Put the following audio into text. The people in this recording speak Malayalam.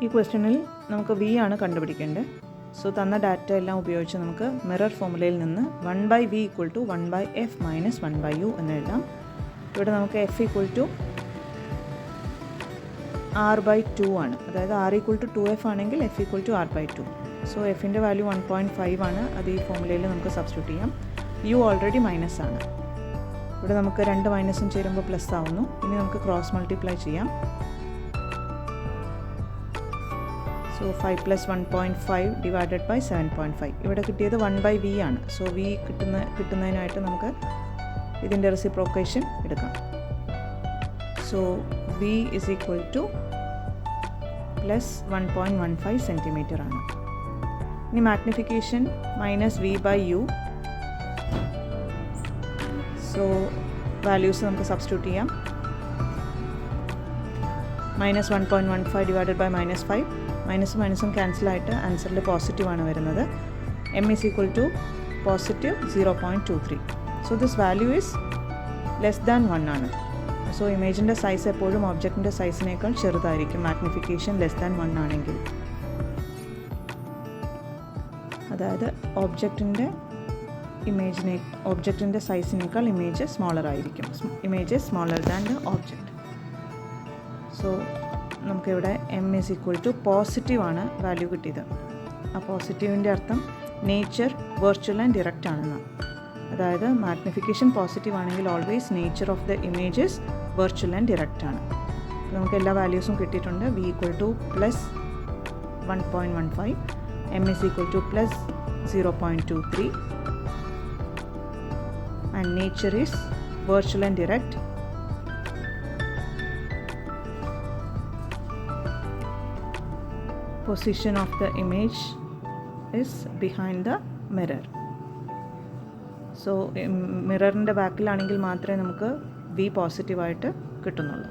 ഈ ക്വസ്റ്റ്യനിൽ നമുക്ക് വി ആണ് കണ്ടുപിടിക്കേണ്ടത്. സോ തന്ന ഡാറ്റ എല്ലാം ഉപയോഗിച്ച് നമുക്ക് മിറർ ഫോർമുലയിൽ നിന്ന് 1/v = 1/f - 1/u എന്ന് എഴുതാം. ഇവിടെ നമുക്ക് f = r/2 ആണ്. അതായത് r = 2f ആണെങ്കിൽ f = r/2. സോ എഫിൻ്റെ വാല്യൂ 1.5 ആണ്. അത് ഈ ഫോർമുലയിൽ നമുക്ക് സബ്സ്റ്റിറ്റ്യൂട്ട് ചെയ്യാം. യു ഓൾറെഡി മൈനസ് ആണ്. ഇവിടെ നമുക്ക് 2 മൈനസും ചേരുമ്പോൾ പ്ലസ് ആവുന്നു. ഇനി നമുക്ക് ക്രോസ് മൾട്ടിപ്ലൈ ചെയ്യാം. സോ 5 + 1.5 / 7.5. ഇവിടെ കിട്ടിയത് 1/v ആണ്. സോ v കിട്ടുന്നതിനായിട്ട് നമുക്ക് ഇതിൻ്റെ റെസിപ്രോക്കേഷൻ എടുക്കാം. സോ v = +1.15 സെൻറ്റിമീറ്റർ ആണ്. ഇനി മാഗ്നിഫിക്കേഷൻ -v/u. സോ വാല്യൂസ് നമുക്ക് സബ്സ്റ്റിറ്റ്യൂട്ട് ചെയ്യാം. -1.15 / -5. മൈനസും മൈനസും ക്യാൻസലായിട്ട് ആൻസറിൽ പോസിറ്റീവാണ് വരുന്നത്. m = +0.23. So this value is <1 ആണ്. സോ ഇമേജിൻ്റെ സൈസ് എപ്പോഴും ഒബ്ജക്റ്റിൻ്റെ സൈസിനേക്കാൾ ചെറുതായിരിക്കും മാഗ്നിഫിക്കേഷൻ <1 ആണെങ്കിൽ. അതായത് ഒബ്ജക്റ്റിൻ്റെ സൈസിനേക്കാൾ ഇമേജ് സ്മോളർ ആയിരിക്കും. Image smaller than the object. So നമുക്കിവിടെ m = പോസിറ്റീവ് ആണ് വാല്യൂ കിട്ടിയത്. ആ പോസിറ്റീവിൻ്റെ അർത്ഥം നേച്ചർ വെർച്വൽ ആൻഡ് ഡിറക്റ്റ് ആണെന്ന്. അതായത് മാഗ്നിഫിക്കേഷൻ പോസിറ്റീവ് ആണെങ്കിൽ always nature of the images virtual and direct ആണ്. അപ്പോൾ നമുക്ക് എല്ലാ വാല്യൂസും കിട്ടിയിട്ടുണ്ട്. v = +1.15, m = +0.23 and nature is virtual and direct. Position of the image is behind the mirror. So മിററിൻ്റെ ബാക്കിലാണെങ്കിൽ മാത്രമേ നമുക്ക് v പോസിറ്റീവായിട്ട് കിട്ടുന്നുള്ളൂ.